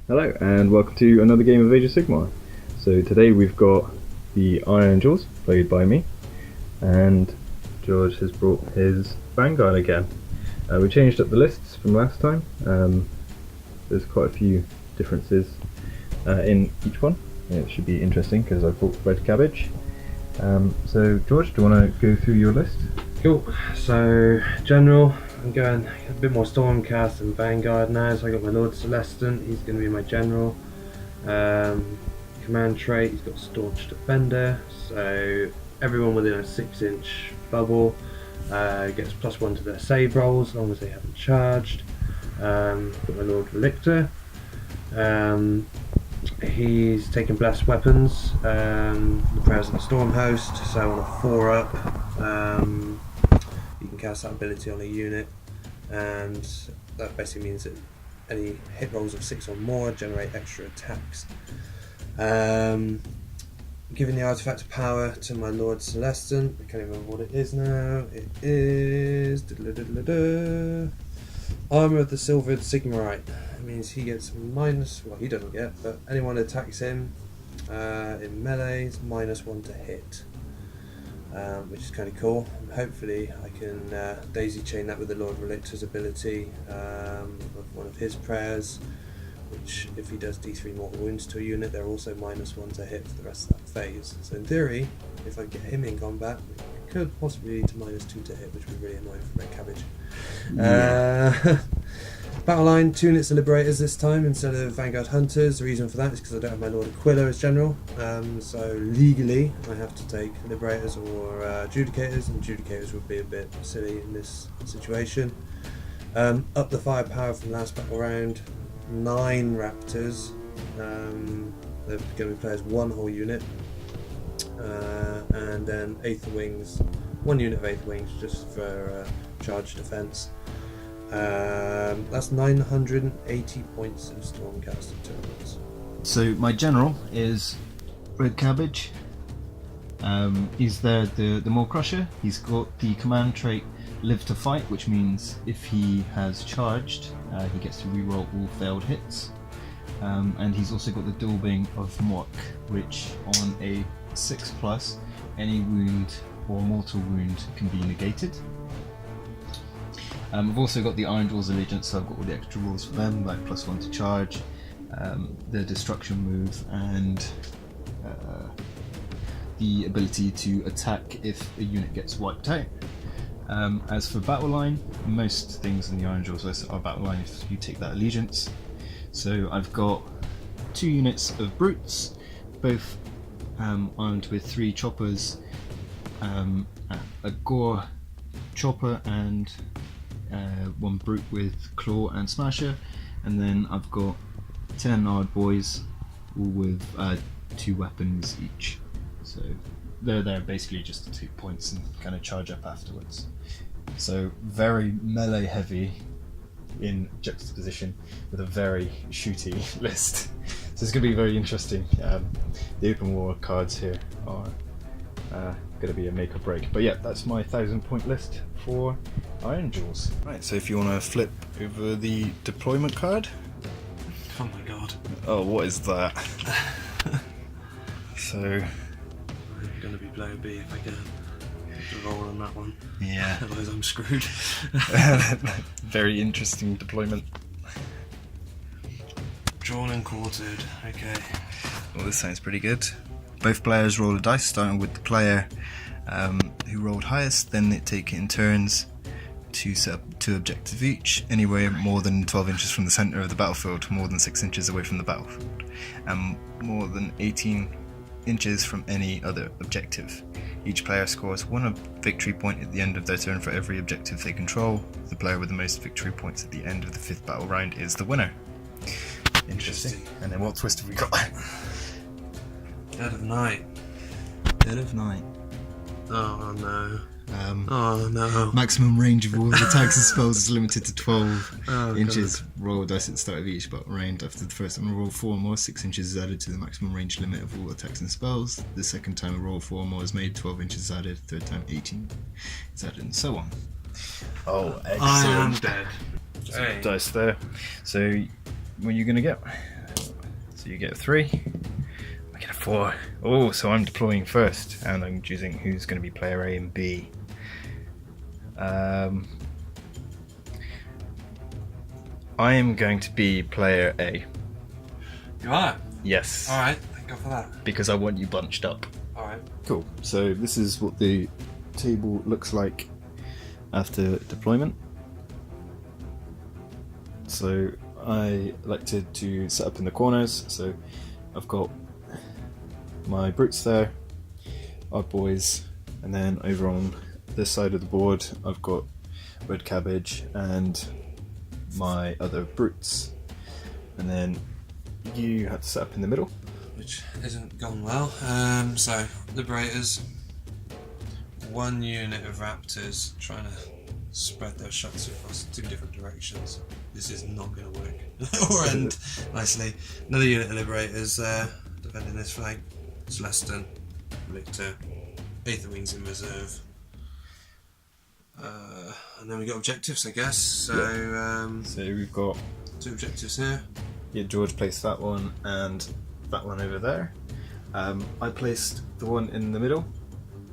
Hello and welcome to another game of Age of Sigmar. So today we've got the Ironjawz, played by me, and George has brought his Vanguard again. We changed up the lists from last time. There's quite a few differences in each one. It should be interesting because I've brought red cabbage. So George, do you want to go through your list? Cool. So General, I'm going a bit more Stormcast and Vanguard now. So I got my Lord Celestant. He's going to be my General. Command trait. He's got Staunch Defender. So everyone within a 6-inch bubble gets +1 to their save rolls as long as they haven't charged. Got my Lord Relictor. He's taking blessed weapons, the prayers of the Storm Host, so on a 4-up you can cast that ability on a unit, and that basically means that any hit rolls of 6 or more generate extra attacks. Giving the artifact of power to my Lord Celestant. I can't remember what it is now. It is Armour of the Silvered Sigmarite. It means he gets well, he doesn't get, but anyone that attacks him in melee is -1 to hit, which is kind of cool. And hopefully I can daisy chain that with the Lord Relictor's ability of one of his prayers, which if he does D3 mortal wounds to a unit, they're also -1 to hit for the rest of that phase. So in theory, if I get him in combat, it could possibly lead to -2 to hit, which would be really annoying for red cabbage. Yeah. Battle line, 2 units of Liberators this time instead of Vanguard Hunters. The reason for that is because I don't have my Lord Aquila as General, so legally I have to take Liberators or Adjudicators, and Adjudicators would be a bit silly in this situation. Up the firepower from last battle round, 9 Raptors. They're going to be players 1 whole unit, and then Aether Wings, 1 unit of Aether Wings just for charge defense. That's 980 points of Stormcast turns. So my general is red cabbage. He's the Maw Crusher. He's got the command trait Live to Fight, which means if he has charged, he gets to reroll all failed hits. And he's also got the Daubing of Mock, which on a 6+, any wound or mortal wound can be negated. I've also got the Ironjawz Allegiance, so I've got all the extra rules for them, like +1 to charge, the destruction move, and the ability to attack if a unit gets wiped out. As for battle line, most things in the Ironjawz list are battle line if you take that allegiance. So I've got 2 units of brutes, both armed with 3 choppers, a gore chopper, and 1 brute with claw and smasher, and then I've got 10 Ard boys, all with 2 weapons each. So they're basically just 2 points and kind of charge up afterwards. So very melee heavy in juxtaposition with a very shooty list. So it's going to be very interesting. The open war cards here are going to be a make or break. But yeah, that's my 1000-point list for Ironjawz. Right, so if you want to flip over the deployment card. Oh my god. Oh, what is that? So I'm going to be player B if I can. To roll on that one. Yeah. Otherwise I'm screwed. Very interesting deployment. Drawn and quartered. Okay. Well, this sounds pretty good. Both players roll a dice, starting with the player who rolled highest, then they take it in turns to set up 2 objectives each, anywhere more than 12 inches from the centre of the battlefield, more than 6 inches away from the battlefield, and more than 18 inches from any other objective. Each player scores 1 victory point at the end of their turn for every objective they control. The player with the most victory points at the end of the 5th battle round is the winner. Interesting. And then what twist have we got? Dead of night. Dead of night. Oh no. Oh no. Maximum range of all the attacks and spells is limited to 12 inches. God. Roll a dice at the start of each battle round. After the first time a roll 4 or more, 6 inches is added to the maximum range limit of all attacks and spells. The second time a roll 4 or more is made, 12 inches is added. Third time 18 is added, and so on. Oh, excellent. I am dead. Hey. Dice there. So, what are you going to get? So you get a 3. I get a 4. Oh, so I'm deploying first, and I'm choosing who's going to be player A and B. I am going to be player A. You are? Yes. Alright, thank God for that. Because I want you bunched up. Alright. Cool. So this is what the table looks like after deployment. So I elected to set up in the corners, so I've got my brutes there, our boys, and then over on this side of the board I've got red cabbage and my other brutes, and then you have to set up in the middle, which isn't gone well. So liberators, 1 unit of raptors trying to spread their shots across 2 different directions. This is not going to work or end nicely. Another unit of liberators defending this flank. Celestin, Victor, 8th Wings in reserve. And then we got objectives, I guess. So, so we've got 2 objectives here. Yeah, George placed that one and that one over there. I placed the one in the middle,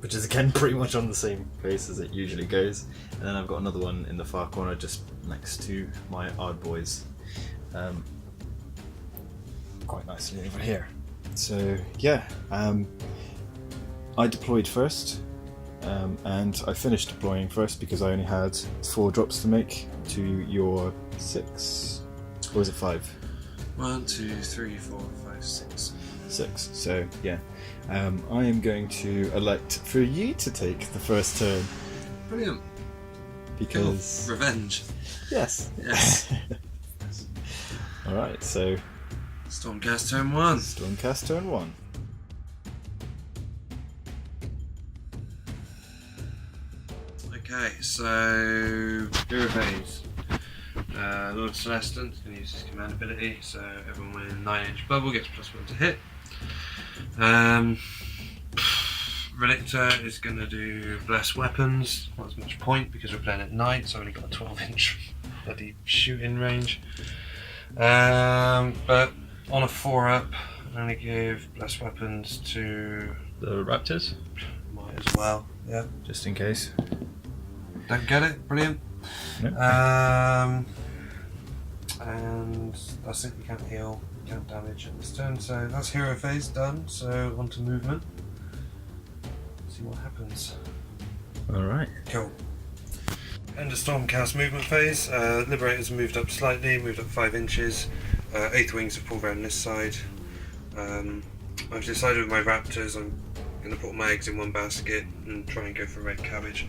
which is again pretty much on the same place as it usually goes. And then I've got another one in the far corner just next to my Ard boys. Quite nicely over here. So yeah, I deployed first, and I finished deploying first because I only had 4 drops to make to your 6, or was it 5? 1, 2, 3, 4, 5, 6. 6. So yeah, I am going to elect for you to take the first turn. Brilliant. Because cool. Revenge. Yes. Yes. All right. So Stormcast turn 1. Stormcast turn 1. Okay, so hero phase. Lord Celestin is going to use his command ability, so everyone within 9-inch bubble gets +1 to hit. Relictor is going to do bless weapons, not as much point because we're playing at night, so I've only got a 12-inch bloody shooting range. But on a 4-up, I'm going to give bless weapons to The Raptors, might as well, yeah. just in case. Don't get it, brilliant. Nope. And that's it, you can't heal, you can't damage at this turn, so that's hero phase done, so on to movement. See what happens. Alright. Cool. End of Stormcast movement phase. Liberators moved up slightly, moved up 5 inches. 8th Wings have pulled around this side. I've decided with my raptors I'm going to put my eggs in one basket and try and go for red cabbage.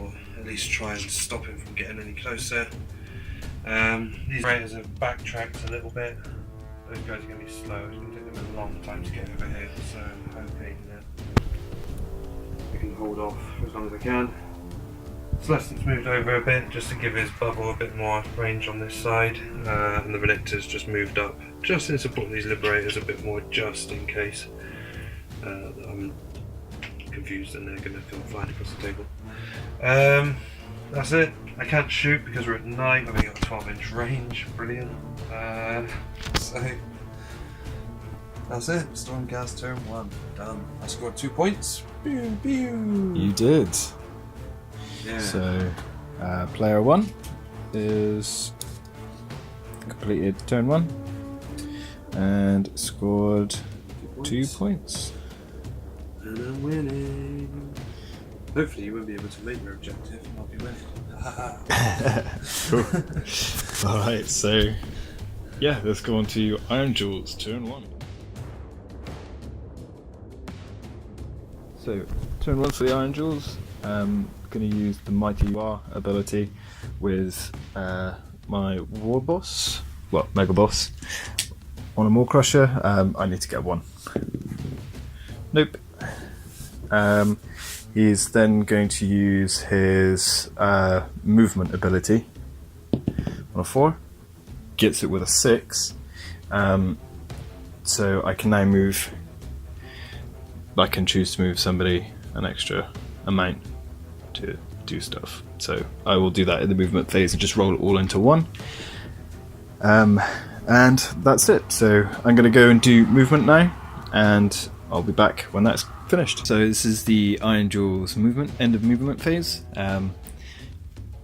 Or at least try and stop him from getting any closer. These raiders have backtracked a little bit. Those guys are going to be slow. It's going to take them a long time to get over here, so I'm hoping that we can hold off for as long as I can. Celestin's moved over a bit just to give his bubble a bit more range on this side, and the Relictor's just moved up just in support of these Liberators a bit more, just in case I'm confused and they're going to come flying across the table. That's it. I can't shoot because we're at night. I've only got a 12-inch range. Brilliant. So that's it. Stormcast turn 1 done. I scored 2 points. Pew, pew. You did. Yeah. So player 1 is completed turn 1 and scored 2 points. And I'm winning. Hopefully you won't be able to make your objective and I'll be winning. Cool. Alright, so yeah, let's go on to Ironjawz turn 1. So turn 1 for the Ironjawz. Going to use the Mighty You Are ability with my War Boss, well, Mega Boss, on a Maw Crusher. I need to get 1. Nope. He's then going to use his movement ability on a 4, gets it with a 6, so I can now move, I can choose to move somebody an extra amount to do stuff. So I will do that in the movement phase and just roll it all into 1. And that's it. So I'm going to go and do movement now, and I'll be back when that's finished. So this is the Ironjawz movement, end of movement phase.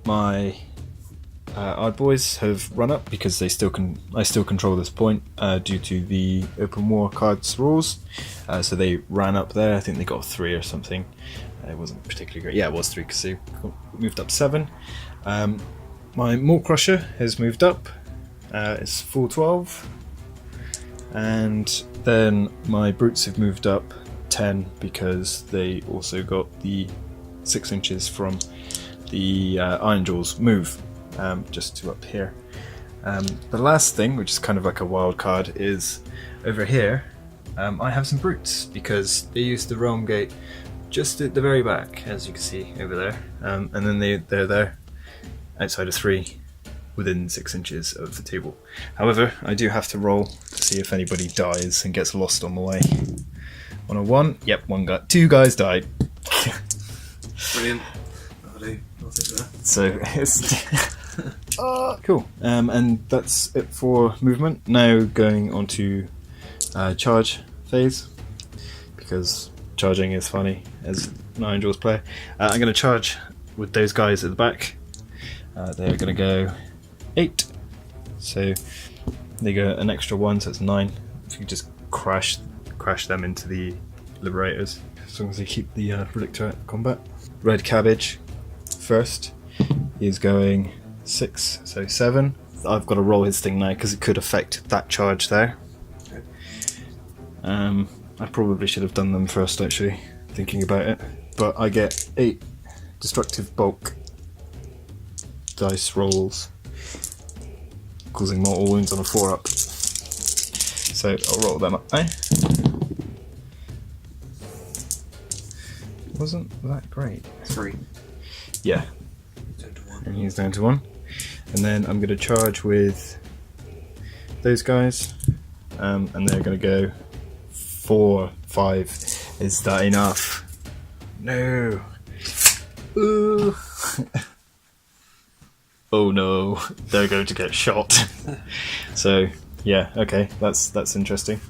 My Ard boys have run up because I still control this point due to the open war cards rules. So they ran up there. I think they got 3 or something. It wasn't particularly great. Yeah, it was 3 because they moved up 7. My Maw Crusher has moved up. It's full 12. And then my Brutes have moved up 10 because they also got the 6 inches from the Ironjawz move. Just to up here. The last thing, which is kind of like a wild card, is over here. I have some Brutes because they use the Realm Gate just at the very back, as you can see over there, and then they're there outside of 3 within 6 inches of the table. However, I do have to roll to see if anybody dies and gets lost on the way. 101, yep, 2 guys died. Brilliant. I'll take that. So it's cool. And that's it for movement. Now going on to charge phase, because charging is funny as an Ironjawz player. I'm going to charge with those guys at the back. They're going to go 8, so they go an extra 1, so it's 9. If you just crash them into the Liberators, as long as they keep the Relictor at combat. Red Cabbage first, he's going 6, so 7. I've got to roll his thing now because it could affect that charge there. I probably should have done them first, actually, thinking about it. But I get 8 destructive bulk dice rolls, causing mortal wounds on a 4-up. So I'll roll them up now. Wasn't that great? 3. Yeah. Down to 1. And he's down to 1. And then I'm going to charge with those guys, and they're going to go 4, 5. Is that enough? No. Ooh. Oh no, they're going to get shot. So yeah, okay, that's interesting.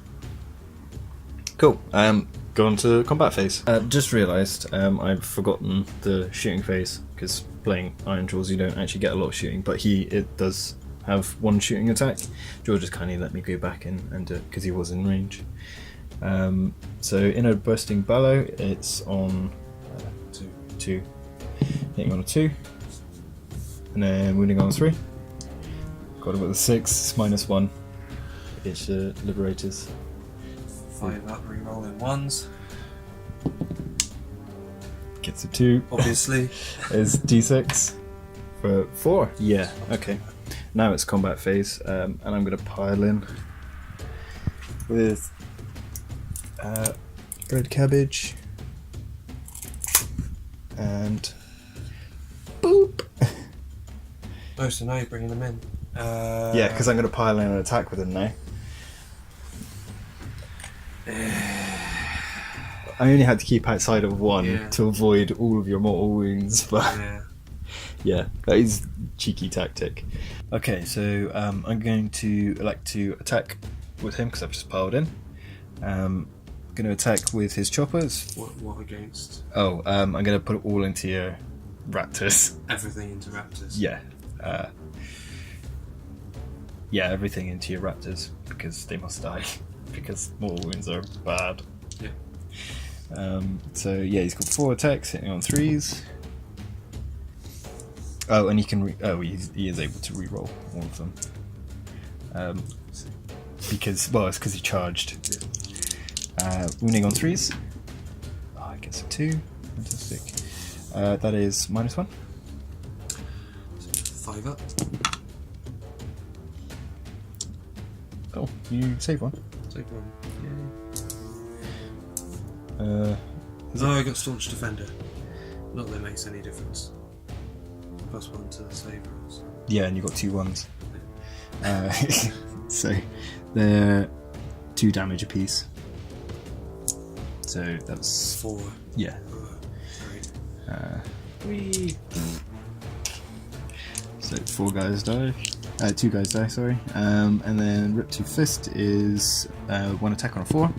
Cool. Go on to combat phase. Just realised I've forgotten the shooting phase, because playing Ironjawz you don't actually get a lot of shooting, but it does have 1 shooting attack. George just kindly let me go back in and do it because he was in range. So inner bursting bellow, it's on 2, hitting on a 2, and then wounding on a 3. Got it with a 6, it's -1. It's Liberators. 5 up, re-rolling 1s. Gets a 2. Obviously. Is D6 for 4. Yeah, okay. Now it's combat phase, and I'm going to pile in with Red Cabbage and boop. Oh, so now you're bringing them in. Yeah, because I'm going to pile in an attack with him now. I only had to keep outside of 1 to avoid all of your mortal wounds, but yeah, that is cheeky tactic. Okay, so I'm going to elect to attack with him because I've just piled in. Going to attack with his choppers. What against? Oh, I'm going to put it all into your raptors. Everything into raptors? Yeah. Yeah, everything into your raptors, because they must die, because mortal wounds are bad. Yeah. So yeah, he's got 4 attacks, hitting on 3s. Oh, and he can he is able to re-roll all of them. Because it's because he charged. Wounding on 3s. Oh, I guess a 2. Fantastic. That is -1. 5 up. Oh, you save 1. Take 1. Yay. I got Staunch Defender. Not that it makes any difference. +1 to the save rolls. Yeah, and you got 2 1s. So they're 2 damage apiece. So that's 4. Yeah. Great. So 4 guys die. 2 guys die, sorry. And then Rip to Fist is 1 attack on a 4.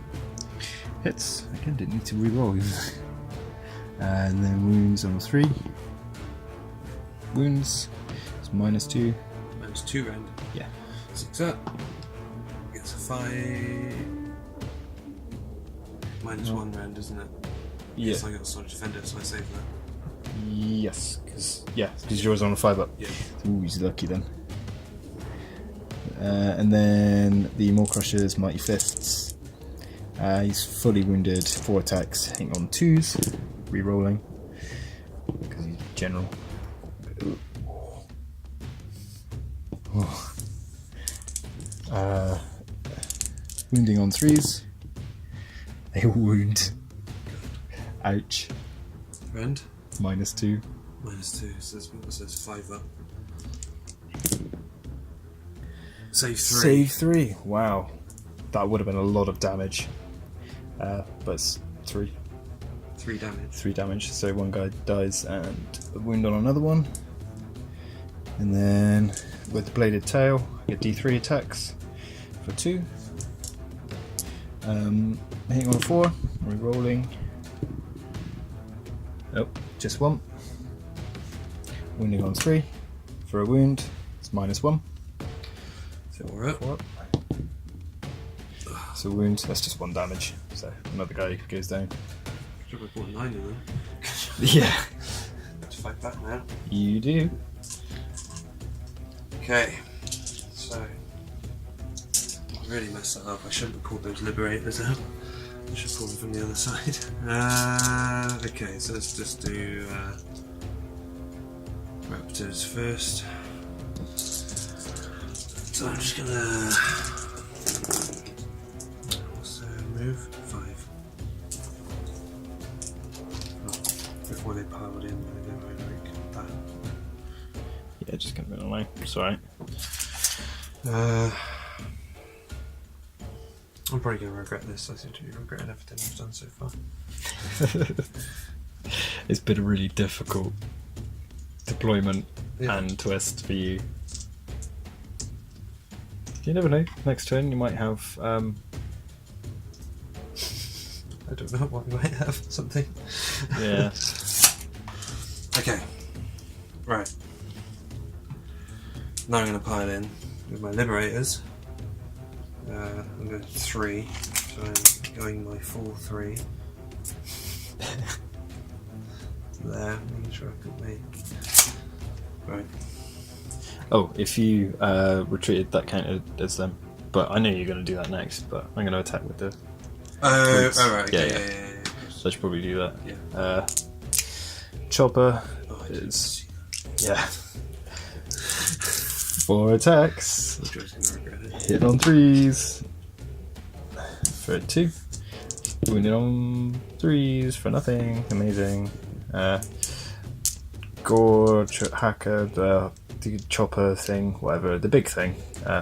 Hits. Again, didn't need to reroll. And then wounds on a 3. Wounds. It's -2. -2 rend. Yeah. 6 up. Gets a 5. -1 rend, isn't it? Yeah. Yes, I got a Sonic Defender, so I saved that. Yes, because yours on a 5 up. Yeah. Ooh, he's lucky then. And then the Maw Crusher's Mighty Fists. He's fully wounded, 4 attacks, hitting on 2s, re-rolling, because he's general. Wounding on 3s. They all wound. Ouch. Rend? -2. -2, so it's 5 up. Save 3. Save 3. Wow. That would have been a lot of damage. But it's 3. 3 damage. 3 damage. So 1 guy dies and a wound on another one. And then with the Bladed Tail, I get D3 attacks for 2. Hitting on a 4. Re-rolling. Oh, just 1. Wounding on 3 for a wound. It's -1. So we're up. 4 up. So wound, that's just 1 damage. So another guy goes down. Should have bought 9 of them. Yeah. Let's fight back now. You do. Okay. So I really messed that up. I shouldn't have called those Liberators out. I should have pulled them from the other side. Okay, so let's just do Raptors first. So I'm just gonna also move 5. Oh, before they piled in, they were like that. Yeah, just gonna be online. It's alright. I'm probably going to regret this. I seem to be regretting everything I've done so far. It's been a really difficult deployment Yeah. and twist for you. You never know. Next turn you might have. I don't know what we might have. Something. Yeah. Okay. Right. Now I'm going to pile in with my Liberators. I'm going 3, so I'm going my full 3. There, making sure I've got me. Right. Oh, if you retreated, that counted as them. But I know you're going to do that next. But I'm going to attack with the. Oh, right. Okay, Yeah. So I should probably do that. Yeah. Chopper Oh, I is didn't see that. 4 attacks. I'm just going to regret it. Hit on 3s for 2. Wounded on 3s for nothing. Amazing. Gorge, Hacker, the chopper thing, whatever, the big thing.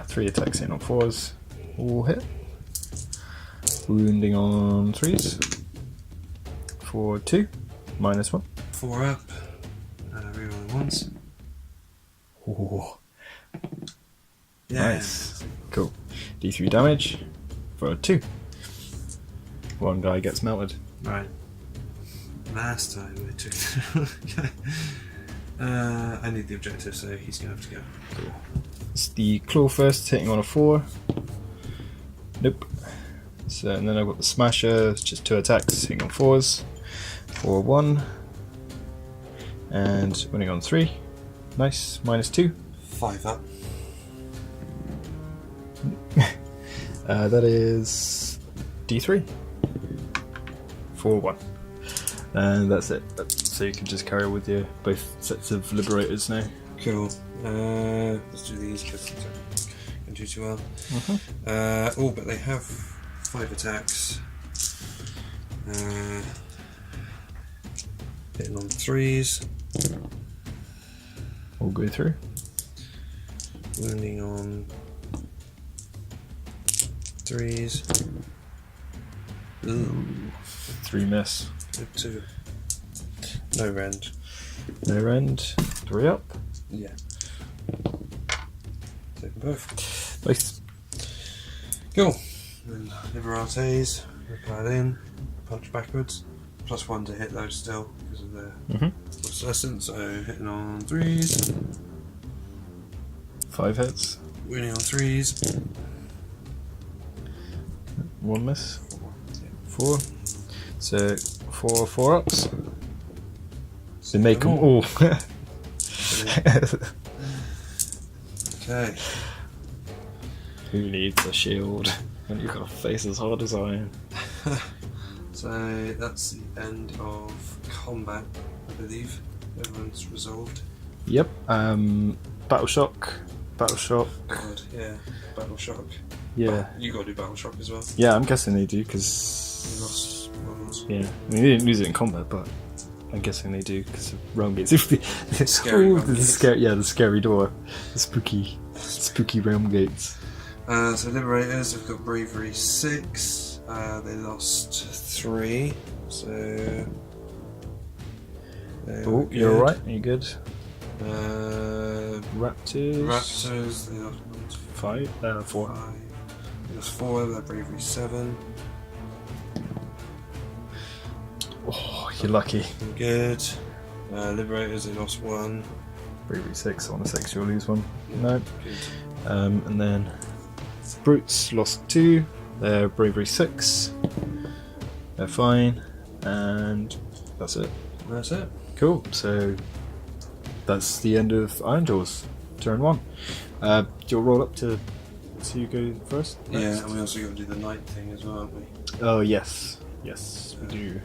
3 attacks in on 4s. All hit. Wounding on 3s for 2. -1. 4 up. Rerolling once. Ooh. Yeah. Nice. Cool. D3 damage for 2. 1 guy gets melted. Right. Last time I took. I need the objective, so he's going to have to go. Cool. It's the claw first, hitting on a 4. Nope. So, and then I've got the smasher, it's just 2 attacks, hitting on 4s. For 1. And winning on 3. Nice. -2. 5 up. That is D3 for 1. And that's it. So you can just carry with you both sets of Liberators now. Cool. Let's do these because they can do too well. Oh, but they have 5 attacks. Hitting on 3s. We'll go through. Wounding on 3s. Ooh. 3 miss. 2. No rend. No rend. 3 up. Yeah. Both. Nice. Cool. Then Liberates, rip that in, punch backwards. +1 to hit those still because of their obsolescence. So hitting on 3s. 5 hits. Winning on 3s. 1 miss. 4. So 4 4-ups. So make them all. Okay. Who needs a shield when you've got a face as hard as iron? So that's the end of combat, I believe. Everyone's resolved. Yep. Battle shock. God, yeah. Battle shock. Yeah. You got to do battle shock as well. Yeah, I'm guessing they do You because. lost ones. Yeah, I mean they didn't lose it in combat, but I'm guessing they do because of realm gates. Scary realm gates. The scary door, the spooky realm gates. So Liberators have got bravery 6. They lost 3. So. Oh, you're alright. Are you good? Raptors. They lost 4. 5. They lost 4. They're bravery 7. Oh, you're lucky. Good. Liberators. They lost 1. Bravery 6 on a 6, you'll lose 1. No. Good. And then Brutes lost 2. They're bravery 6. They're fine, and that's it. That's it. Cool. So that's the end of Ironjawz. Turn 1. Do you roll up to go first? Yeah, Next? and we also got to do the night thing as well, haven't we? Oh yes, we do.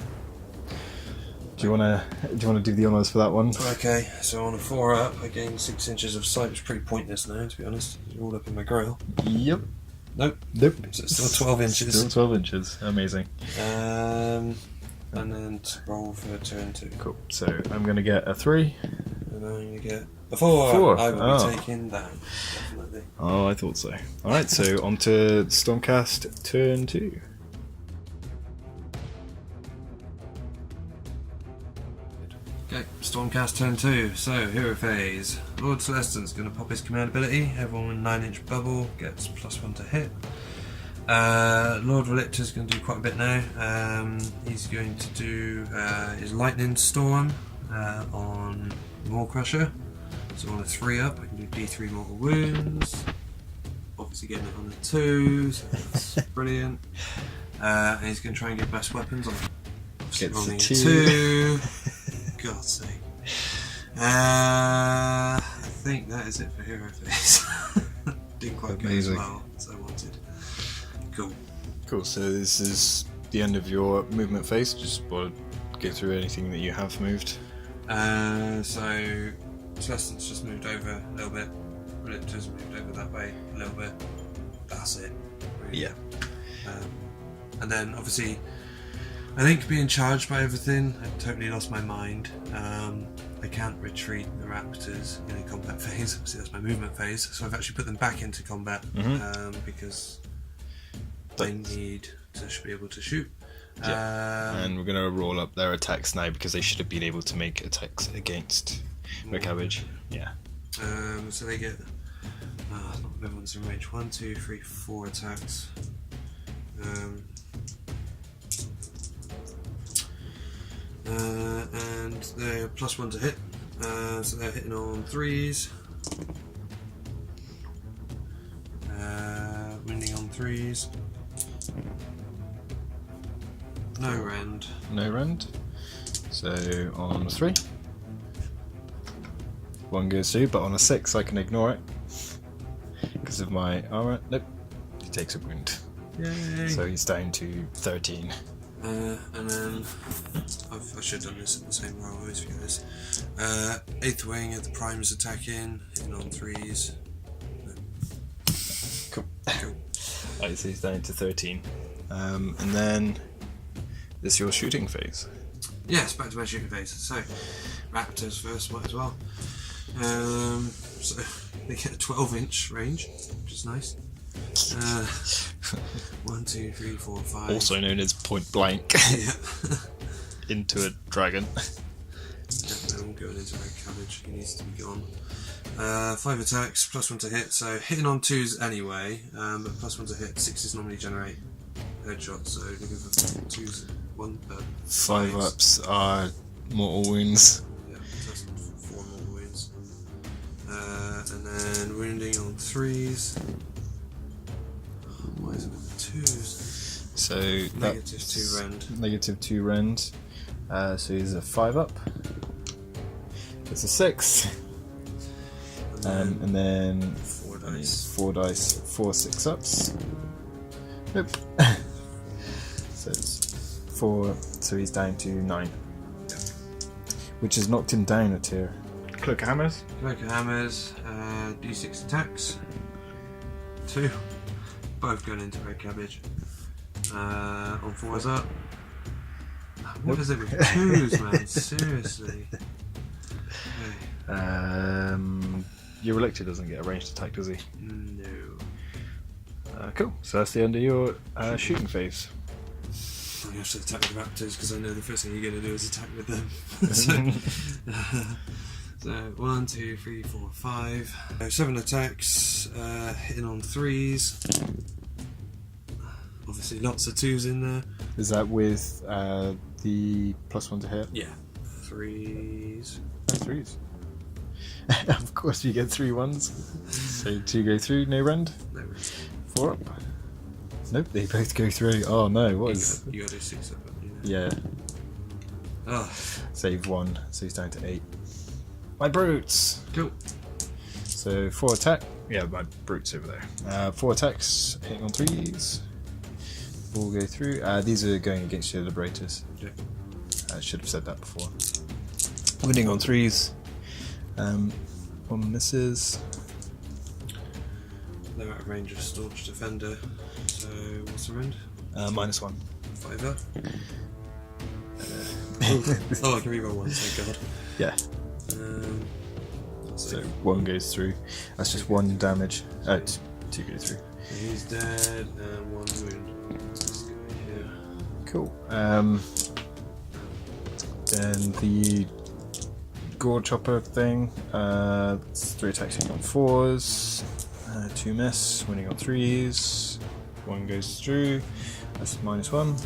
Do you wanna do the honours for that one? Okay, so on a 4-up, I gained 6 inches of sight, which is pretty pointless now, to be honest. It's all up in my grill. Yep. Nope. So it's still 12 inches. Still 12 inches. Amazing. And then to roll for turn 2. Cool. So I'm gonna get a 3. And I'm going to get a 4. 4. I will Oh. be taking that, definitely. Oh, I thought so. Alright, so on to Stormcast turn 2. Okay, Stormcast turn 2. So, hero phase. Lord Celestin's going to pop his command ability. Everyone with 9-inch bubble gets +1 to hit. Lord Relictor's going to do quite a bit now. He's going to do his Lightning Storm on Maw Crusher. So on a 3-up, I can do D3 mortal wounds. Obviously getting it on a 2, so that's brilliant. And he's going to try and get best weapons on Gets rolling a a 2. God's sake. I think that is it for hero phase. Didn't quite go as Amazing. well as I wanted. Cool. Cool, so this is the end of your movement phase. Just want to go through anything that you have moved. So Celestin's just moved over a little bit. Relictor's moved over that way a little bit. That's it. Really. Yeah. And then obviously, I think being charged by everything, I totally lost my mind. I can't retreat the raptors in a combat phase. Obviously, that's my movement phase. So I've actually put them back into combat because they need to be able to shoot. And we're going to roll up their attacks now because they should have been able to make attacks against Red Cabbage. Yeah. So they get. Not everyone's in range. 1, 2, 3, 4 attacks. And they're +1 to hit. So they're hitting on 3s. Winning on 3s. No rend. No rend. So on 3. 1 goes through, but on a 6 I can ignore it because of my armor. Nope. He takes a wound. Yay! So he's down to 13. And then I should have done this at the same roll. I always forget this. 8th wing of the primes attacking, hitting on 3s. Cool. Cool. Alright, so he's down to 13. And then this is your shooting phase. Yes, back to my shooting phase. So, raptors first, might as well. So they get a 12-inch range, which is nice. 1, 2, 3, 4, 5. Also known as point blank. Yeah. Into a dragon. Definitely I'm going into Red Cabbage. He needs to be gone. 5 attacks, +1 to hit, so hitting on 2s anyway, but +1 to hit. 6s normally generate headshots, so looking for 2s, 1, 5 ups are mortal wounds. yeah, so that's 4 more wounds. And then wounding on 3s. Why is it with the 2s? So -2 rend. -2 rend. So he's a 5 up. It's a 6. And then 4 dice. 4 dice, 4 6 ups. Nope. So it's 4, so he's down to 9. Yeah. Which has knocked him down a tier. Cloak of Hammers. Cloak of Hammers, d6 attacks. 2. Both going into red cabbage. On 4s up. What is it with 2s, man? Seriously. Okay. Your Elector doesn't get a ranged attack, does he? No. Cool. So that's the end of your shooting phase. I have to attack the raptors because I know the first thing you're going to do is attack with them. So 1, 2, 3, 4, 5. 7 attacks, hitting on 3s. Obviously lots of 2s in there. Is that with the +1 to hit? Yeah. 3s. 3s. Of course you get 3 ones. So 2 go through, no rend. No rend. 4 up. Nope, they both go through. Oh no, what is... You got to do 6 up, haven't you? Yeah. Oh. Save 1, so he's down to 8. My brutes! Cool. So 4 attack. Yeah, my brutes over there. 4 attacks, hitting on 3s. All go through. These are going against your liberators. Okay. I should have said that before. Winning on 3s. 1 misses. They're out of range of Staunch Defender. So what's the rend? -1. 5 up. Oh, I can reroll 1, thank God. Yeah. So 1 goes through. That's just 1 damage. 2 go through. He's dead and 1 wound. Let's go here. Cool. Then the Gore Chopper thing. It's 3 attacks hitting on 4s. 2 miss. Winning on 3s. 1 goes through. That's -1.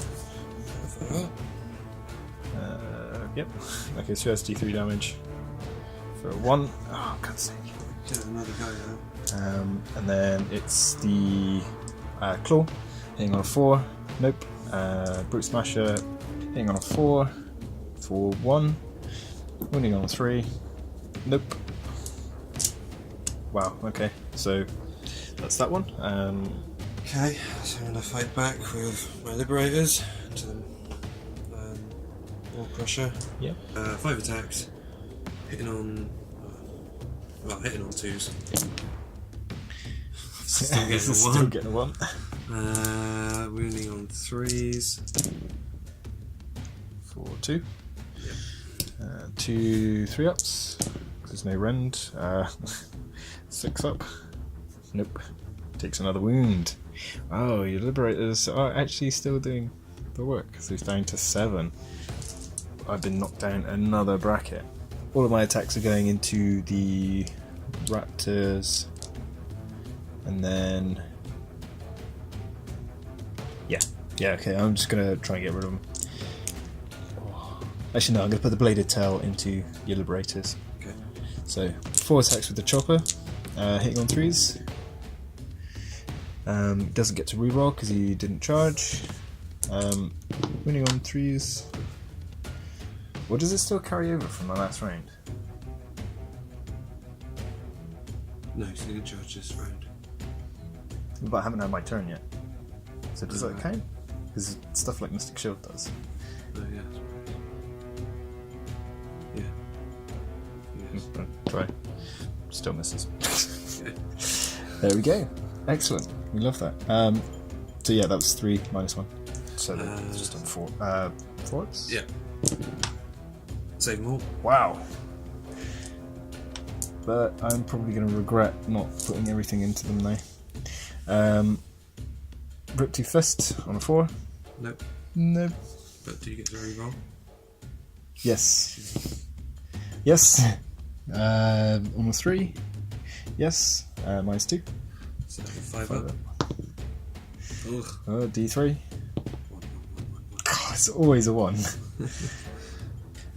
Yep. Okay, so that's D3 damage for 1. Oh, God's sake. Get another guy now. And then it's the Claw, hitting on a 4. Nope. Brute Smasher, hitting on a 4 for 1. Winning on a 3. Nope. Wow, okay. So that's that one. Okay, so I'm going to fight back with my Liberators into the Wall Crusher. Yep. 5 attacks, hitting on 2s. Still getting a 1. Wounding on 3s. For 2. Yep. 2 3 ups. There's no rend. 6 up. Nope. Takes another wound. Oh, your Liberators are actually still doing the work. So he's down to 7. I've been knocked down another bracket. All of my attacks are going into the Raptors. And then... Yeah, okay, I'm just going to try and get rid of them. Actually, no, I'm going to put the Bladed Tail into your Liberators. Okay. So, 4 attacks with the Chopper, hitting on 3s. Doesn't get to reroll because he didn't charge. Winning on 3s. What does it still carry over from my last round? No, he's going to charge this round. But I haven't had my turn yet. So does that Right. count? Because stuff like Mystic Shield does. Oh, yeah. Yeah. Yes. Try. Still misses. Okay. There we go. Excellent. We love that. So yeah, that was 3 -1. So it's just on 4. 4s? Yeah. Save them all. Wow. But I'm probably going to regret not putting everything into them now. Riptide Fist on a 4. Nope. Nope. But do you get to reroll? Yes. Yes. On a 3. Yes, -2. So 5 up. Ugh. D3. God, it's always a 1.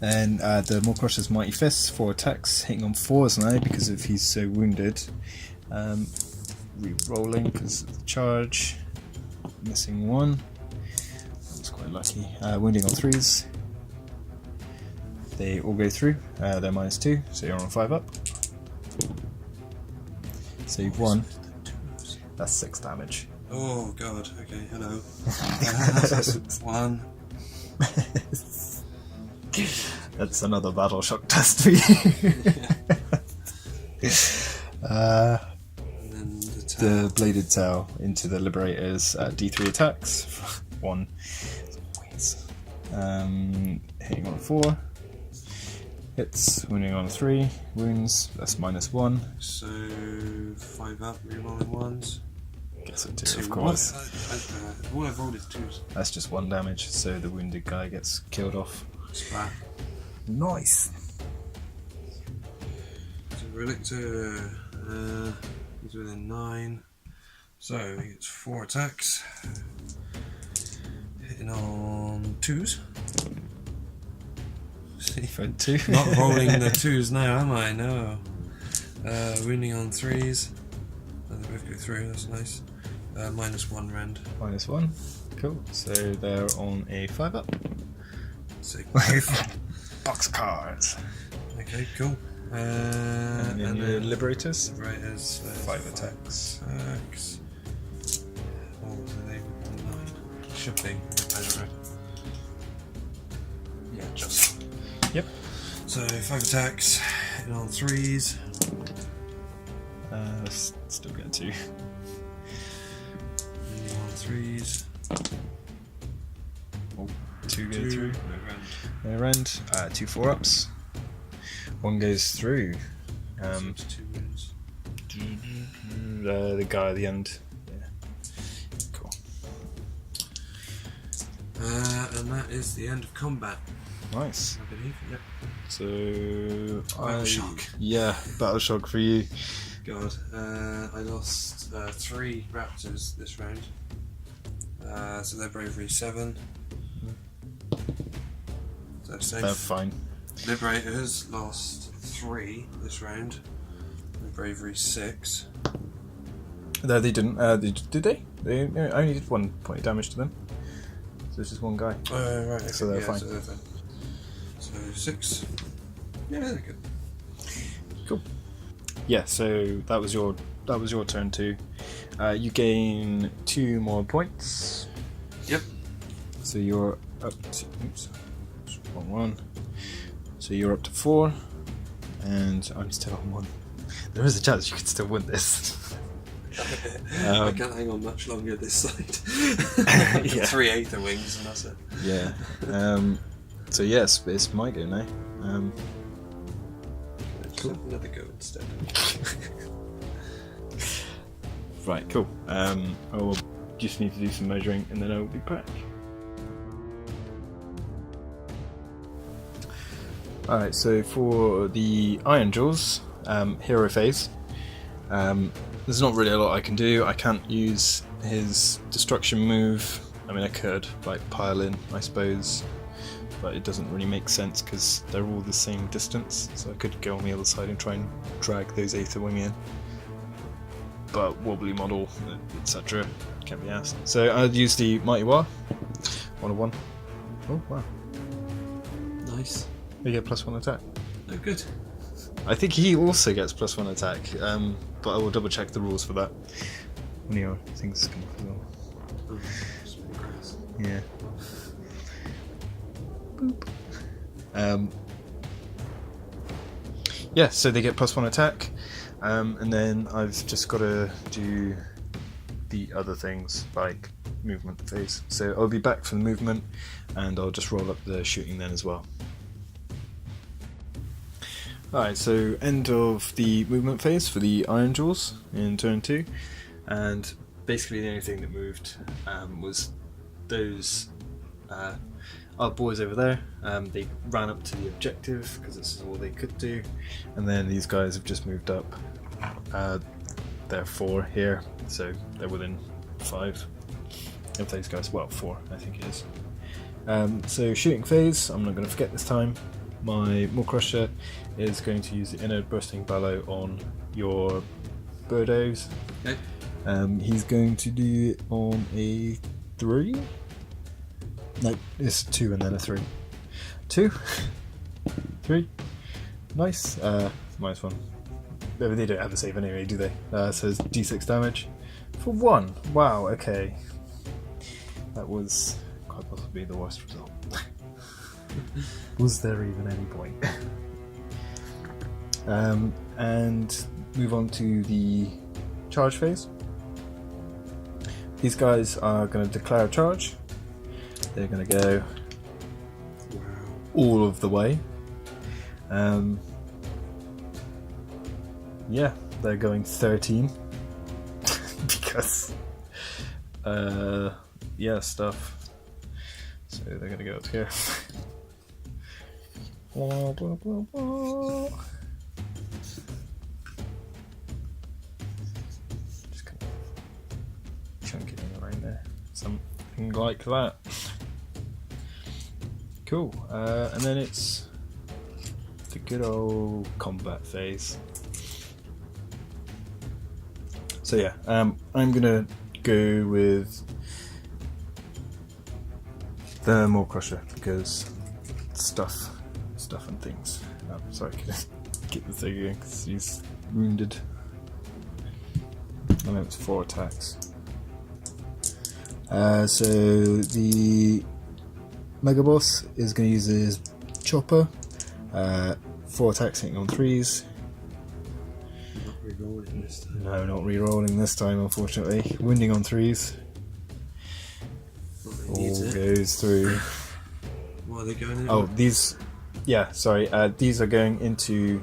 And the More Crusher's Mighty Fists, 4 attacks, hitting on 4s now because if he's so wounded. Re-rolling because of the charge. Missing 1. That's quite lucky. Wounding on 3s. They all go through. They're -2, so you're on 5 up. So you've won. That's 6 damage. Oh god, okay, hello. That's 1. That's another battle shock test for you. And then The bladed tail into the Liberator's D3 attacks. 1. Hitting on 4. Hits, wounding on 3. Wounds, that's -1. So 5 up, rerolling 1s. Gets a 2, 2, of course. All I've rolled is 2s. That's just 1 damage, so the wounded guy gets killed off. Splat. Nice! So Relictor, he's within 9. So he gets 4 attacks. Hitting on 2s. See, For 2. not rolling the 2s now, am I? No. Wounding on 3s. Oh, they both go through, that's nice. -1 rend. -1. Cool. So they're on a 5 up. Sigmar. Box cards. Okay, cool. And then your Liberators. Liberators. 5 attacks. Attacks. Oh, so they 9. Should be. I don't know. Yeah, just. Yep. So 5 attacks. Hitting on 3s. Still get 2. Hitting on 3s. Oh, 2 go 2. through. No rend. No rend. 2 4-ups. 1 goes through. So it's 2 wounds. The guy at the end. Yeah. Cool. And that is the end of combat, Nice. I believe. Yep. So. Battle shock. Yeah, battle shock for you. God, I lost 3 raptors this round. So they're bravery 7. So safe. They're fine. Liberators lost 3 this round. They're bravery 6. No, they didn't. Did they? They only did 1 point of damage to them. So it's just 1 guy. Oh, right. Okay. So they're fine. So they're fine. So 6. Yeah, they're good. Cool. Yeah. So that was your turn too. You gain 2 more points. Yep. So you're up to. Oops. Wrong one. So you're up to 4, and I'm still on 1. There is a chance you could still win this. I can't hang on much longer this side. Yeah. 3 Aether wings and that's it. Yeah. So yes, it's my go now. Cool. Another go instead. Right, cool. I will just need to do some measuring and then I will be back. Alright, so for the Ironjawz hero phase, there's not really a lot I can do. I can't use his destruction move. I mean, I could, like, pile in, I suppose, but it doesn't really make sense because they're all the same distance, so I could go on the other side and try and drag those Aether Wing in. But wobbly model, etc. can't be asked. So I'd use the Mighty War. 1 of 1. Oh, wow. Nice. You get +1 attack. Oh, good. I think he also gets +1 attack, but I will double check the rules for that. One of your things come off as well. Oh, small grass. Yeah. Boop. Yeah, so they get +1 attack, and then I've just got to do the other things like movement phase. So I'll be back for the movement, and I'll just roll up the shooting then as well. Alright, so end of the movement phase for the Ironjawz in turn 2, and basically the only thing that moved was those our boys over there. They ran up to the objective because this is all they could do, and then these guys have just moved up They're 4 here, so they're within 5 of those guys. Well, 4, I think it is. So shooting phase, I'm not going to forget this time. My Maw Crusher is going to use the inner bursting bellow on your birdos. Okay. He's going to do it on a 3. No, it's 2 and then a 3. 2, 3. Nice. -1. They don't have a save anyway, do they? So it's d6 damage for 1. Wow. Okay. That was quite possibly the worst result. Was there even any point? And move on to the charge phase. These guys are going to declare a charge. They're going to go all of the way. Yeah, they're going 13 because yeah, stuff. So they're going to go up here. Blah, blah, blah, blah. Just kind of chunk it in around there, something like that. Cool. And then it's the good old combat phase. So yeah, I'm gonna go with the Maw Crusher because stuff and things. Sorry, can I get the thing again because he's wounded. And it's 4 attacks. So the Mega Boss is going to use his chopper. 4 attacks hitting on 3s. Not re-rolling this time. No, not re-rolling this time, unfortunately. Wounding on 3s. All goes through. What are they going in? Oh, these. Yeah, sorry. These are going into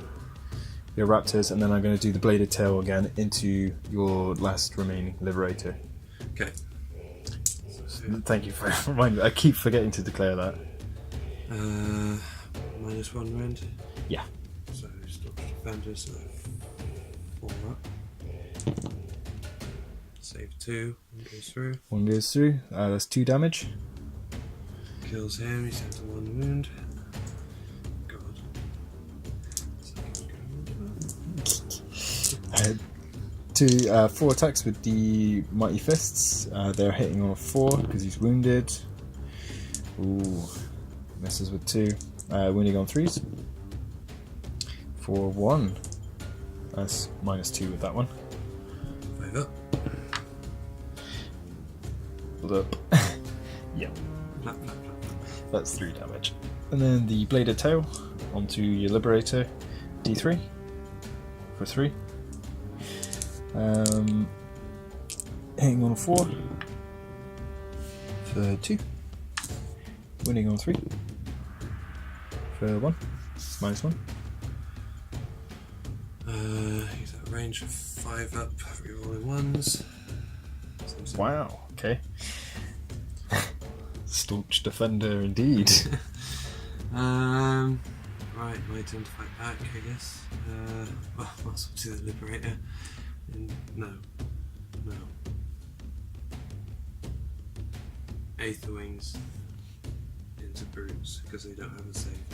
your raptors, and then I'm going to do the bladed tail again into your last remaining liberator. Okay. Thank you for reminding me. I keep forgetting to declare that. -1 round. Yeah. So stop defenders. So 4 up. Save 2. 1 goes through. 1 goes through. That's 2 damage. Kills him. He's down to 1 wound. God. So 4 attacks with the Mighty Fists. They're hitting on a 4 because he's wounded. Ooh, misses with 2. Wounding on 3s. For 1. That's -2 with that one. 5 up. Look. Yep. Flap, flap, flap. That's 3 damage. And then the bladed tail onto your liberator. D3 for 3. Hitting on 4 for 2. Winning on 3 for 1. -1. He's at range of 5 up, rerolling 1s. Wow, okay. Staunch defender indeed. Right, my turn to fight back, I guess. Well, might as well do the liberator. No. 8th wings into brutes because they don't have a save.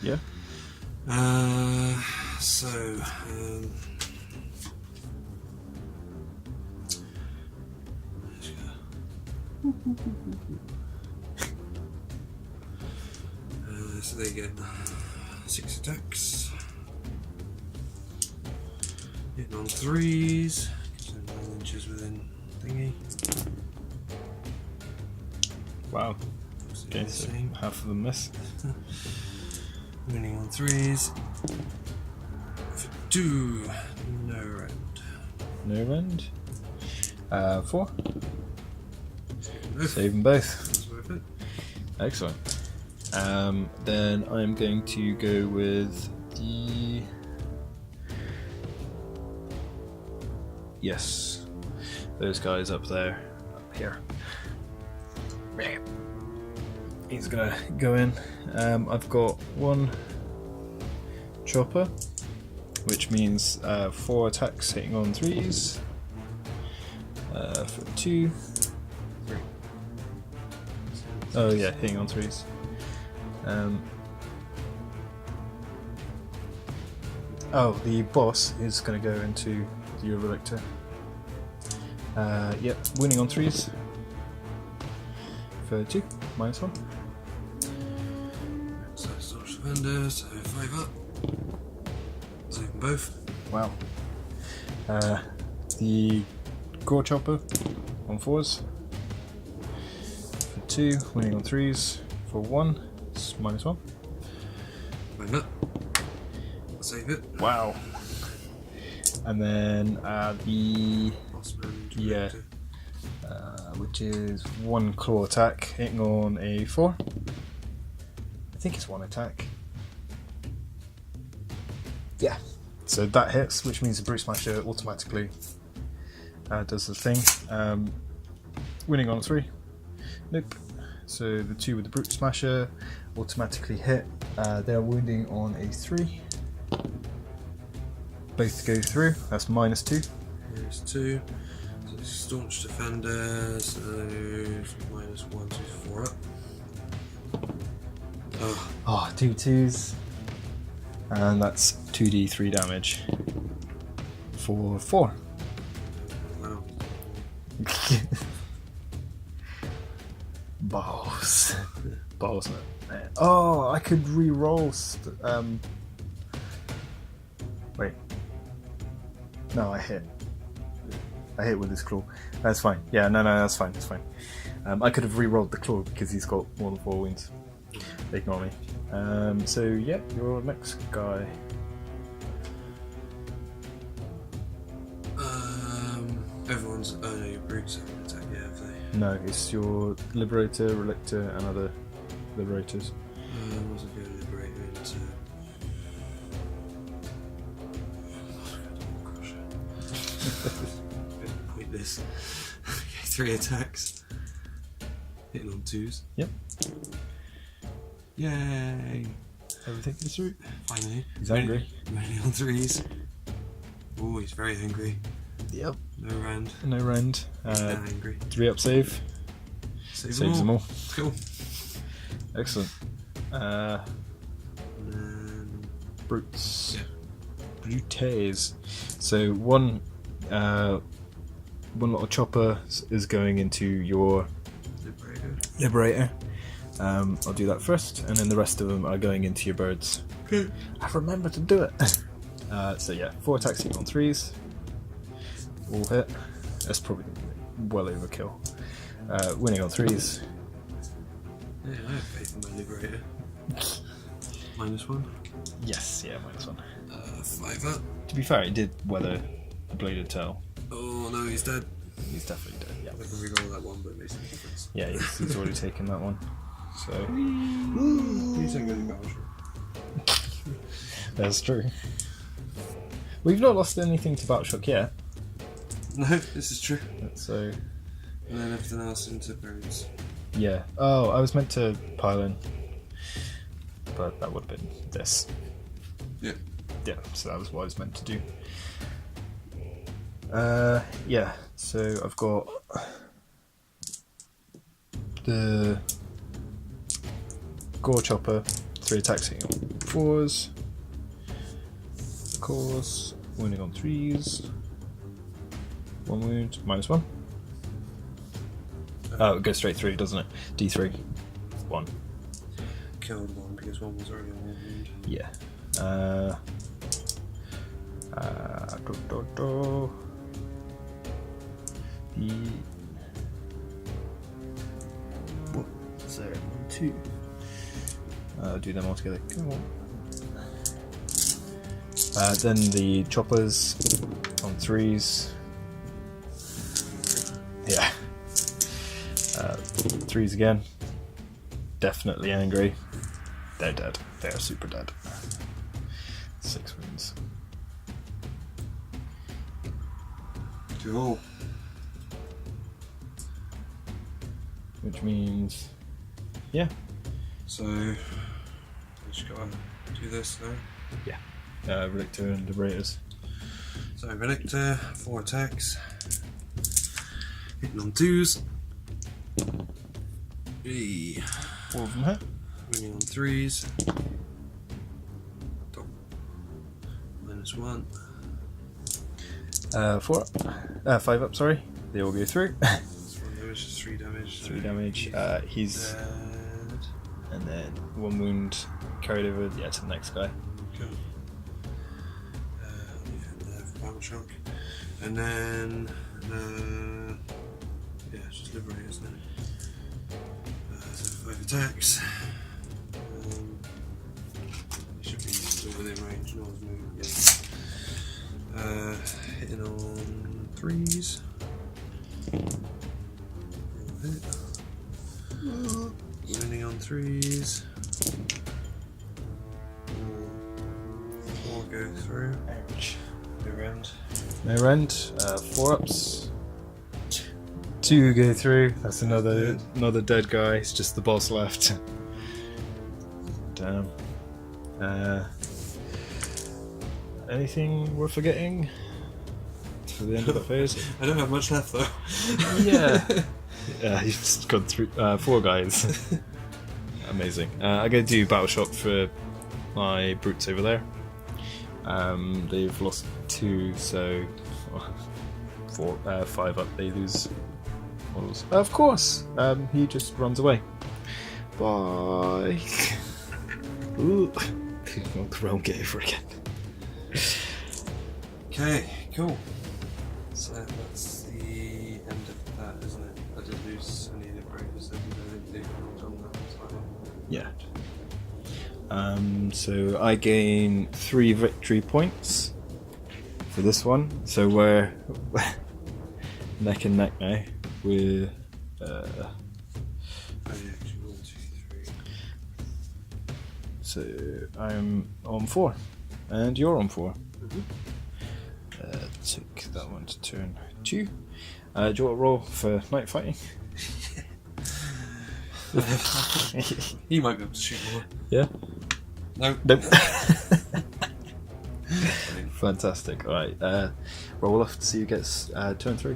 Yeah. So so they get 6 attacks. Hitting on 3s, because they're 9 inches within thingy. Wow. So Okay, the so same. half of them miss. Winning on 3s. For 2, no round. No rend. 4. Both. Save them both. That's worth it. Excellent. Then I'm going to go with the... Yes. Those guys up there. Up here. He's gonna go in. I've got 1 chopper which means 4 attacks hitting on 3s. For 2. 3. Oh yeah, hitting on 3s. The boss is going to go into your Relictor. Yep, winning on 3s. For 2, -1. So Stormcast Defender, so 5 up. Save them both. Wow. The Gore Chopper on 4s. For 2, winning on 3s. For 1, it's -1. Bang up. Save it. Wow. And then the Bossman. Yeah. Which is 1 claw attack, hitting on a 4. I think it's 1 attack. Yeah. So that hits, which means the Brute Smasher automatically does the thing. Winning on 3. Nope. So the 2 with the Brute Smasher automatically hit. They're wounding on a 3. Both go through. That's -2. Here's 2. So Staunch Defender, so -1, so 4 up. Oh, 2 2s. And that's 2d3 damage. For 4. Wow. Balls. Balls, man. Oh, I could re-roll. Wait. No, I hit. I hit with his claw. That's fine. Yeah, no, that's fine. That's fine. I could have re-rolled the claw because he's got more than 4 wounds. Ignore me. So, yeah, your next guy. Everyone's. Oh no, your brutes have an attack, yeah, have they? No, it's your Liberator, Relictor, and other Liberators. What's it going to liberate you into? Oh gosh. Bit pointless. Okay, 3 attacks. Hitting on 2s. Yep. Yay! Everything is through. Finally. He's angry. Mainly on 3s. Oh, he's very angry. Yep. No rand. No rend. Angry. 3 up save. Saves them all. Cool. Excellent. And then... Brutes. Yeah. Brutes. So one little chopper is going into your Liberator. I'll do that first, and then the rest of them are going into your birds. Okay. I've remembered to do it. So yeah, 4 attacks hitting on 3s. All hit. That's probably well overkill. Winning on 3s. Yeah, I have faith in my Liberator. -1. Yes, yeah, -1. 5 up. To be fair, it did weather the bladed tail. Oh no, he's dead. He's definitely dead, yeah. I can reroll that one, but it makes no difference. Yeah, he's already taken that one. So He's a good battleship. that's true. We've not lost anything to Battleshock yet. No, this is true. So And then everything else into birds. yeah. Oh, I was meant to pile in, but that would have been this. Yeah. Yeah, so that was what I was meant to do. Yeah, so I've got the Gore Chopper, 3 attacks hitting on 4s. Of course, wounding on 3s. 1 wound, -1. Oh, it goes straight through, doesn't it? D3. 1. Killed one because one was already on one wound. Yeah. What's there? 1, 2. Do them all together. Come on. Then the choppers on 3s. Yeah. 3s again. Definitely angry. They're dead. They're super dead. 6 wounds. Cool. Which means, yeah. So, we just gotta do this now. Yeah. Relictor and Liberators. So Relictor, 4 attacks. Hitting on 2s. 4 of them hit. Winning on 3s. Top. -1. 4 up. 5 up, sorry. They all go through. That's 1 damage, just 3 damage. 3 damage. He's. Dead. And then 1 wound carried over to the next guy. Cool. Leave him there for Battle Shock. And then. Yeah, it's just Liberators, isn't it? So 5 attacks. He should be still within range, no one's moving yet. Hitting on 3s. Hit. Winning on 3s. 4 go through. Ouch. Go round. No rend. 4 ups. 2 go through. That's another dead guy. It's just the boss left. Damn. Anything worth forgetting for the end of the phase? I don't have much left though. Yeah. Yeah, you've just gone through 4 guys. Amazing. I'm going to do Battle Shock for my brutes over there. They've lost 2, so 5 up. They lose models. Of course. He just runs away. Bye. Ooh. Not the realm gate over again. Okay, cool. So that's the end of that, isn't it? I did lose any Liberators, I didn't do much on that as well. Yeah. So I gain 3 victory points for this one. So we're neck and neck now. We're Oh yeah, actually 1, 2, 3. so I'm on 4, and you're on 4. Took that one to turn 2. Do you want to roll for night fighting? He might be able to shoot more. Yeah. No. Nope. Fantastic. All right. Roll off to see who gets turn 3.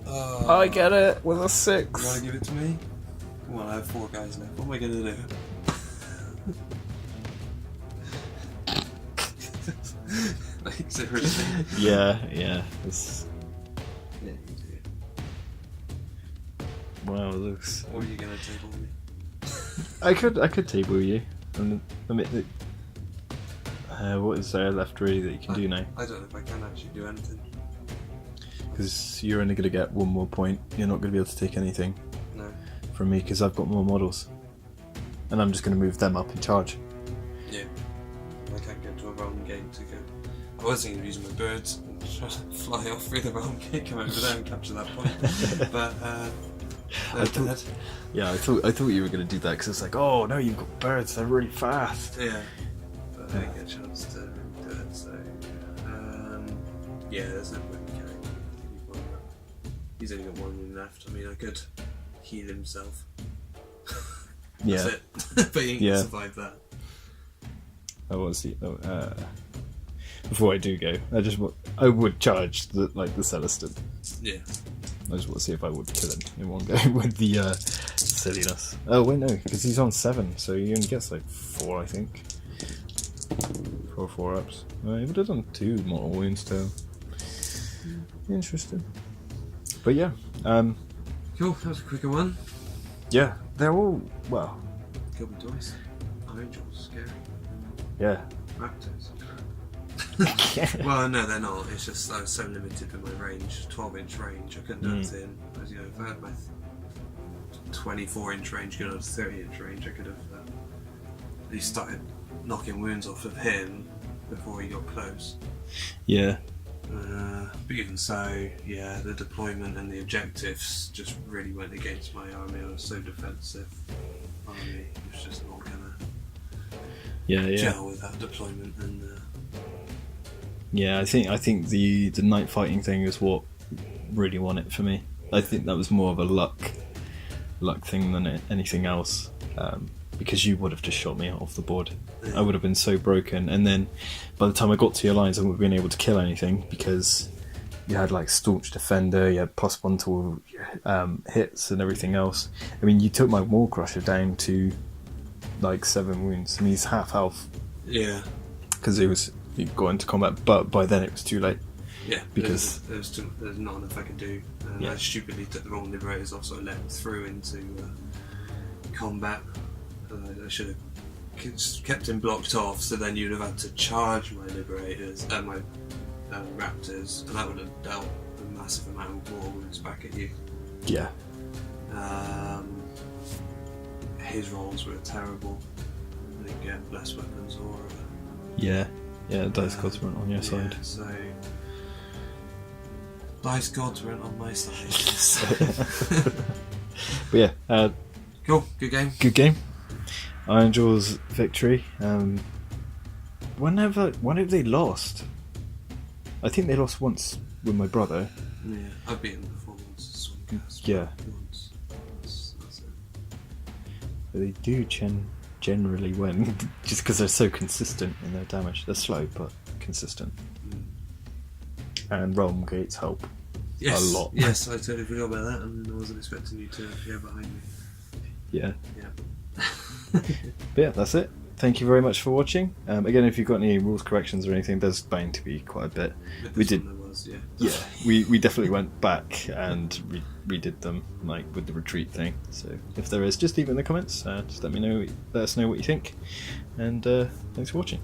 I get it with a You 6. want to give it to me? Come on, I have 4 guys left. What am I going to do? Like, seriously? Yeah. It's, Yeah, you do. wow, it looks. Or are you going to table me? I could table you. And admit that. What is there left really that you can do now? I don't know if I can actually do anything. Because you're only going to get 1 more point. You're not going to be able to take anything No. from me because I've got more models, and I'm just going to move them up in charge. Yeah. I can't get to a realm gate to go. I was thinking of using my birds and try to fly off through the realm gate, come over there and capture that point. But they're dead. Yeah, I thought you were going to do that because it's like, oh no, you've got birds. They're really fast. Yeah. But I didn't get a chance to do it, so yeah, there's no point in carrying him. He's only got 1 wound left. I mean, I could heal himself. Yeah. That's it. But he ain't gonna survive that. I want to see. Before I do go, I would charge the Celestin. Yeah. I just want to see if I would kill him in one go with the silliness. Oh wait, no, because he's on 7, so he only gets like 4, I think. 4 ups. He would have done 2 mortal wounds too. Interesting. But yeah, Cool, that was a quicker one. yeah, they're all well. Killed me twice. Ironjawz, scary. Yeah. Raptors. Well, no, they're not. It's just I was so limited with my range, 12-inch range. I couldn't do anything. As you know, if I had my 24-inch range going on to 30-inch range, I could have at least started knocking wounds off of him before he got close. Yeah. But even so, yeah, the deployment and the objectives just really went against my army. I was so defensive. Army was just not gonna gel with that deployment and. Yeah, I think the night fighting thing is what really won it for me. I think that was more of a luck thing than anything else. because you would have just shot me off the board. I would have been so broken, and then by the time I got to your lines I wouldn't have been able to kill anything because you had like Staunch Defender, you had +1 to all hits and everything else. I mean, you took my Wall Crusher down to like 7 wounds. I mean, he's half health. Yeah. Because he got into combat, but by then it was too late. Yeah, because there's not enough I could do. And I stupidly took the wrong Liberators off, so I let him through into combat. I should have kept him blocked off, so then you'd have had to charge my Liberators, my Raptors, and that would have dealt a massive amount of war wounds back at you. Yeah. His rolls were terrible. I didn't get less weapons or. Yeah, dice gods weren't on your side. So dice gods weren't on my side. But yeah, cool, good game. Good game. Ironjawz victory. When have they lost? I think they lost once with my brother. Yeah, I've beaten them before once. Stormcast. Yeah. Once. That's it. But they do generally win, just because they're so consistent in their damage. They're slow, but consistent. And realm gates help a lot. Yes, I totally forgot about that, and I wasn't expecting you to go behind me. Yeah. Yeah. But yeah, that's it. Thank you very much for watching. Again, if you've got any rules corrections or anything, there's bound to be quite a bit. We did. Yeah, we definitely went back and redid them, like with the retreat thing. So if there is, just leave it in the comments. Just let us know what you think. And thanks for watching.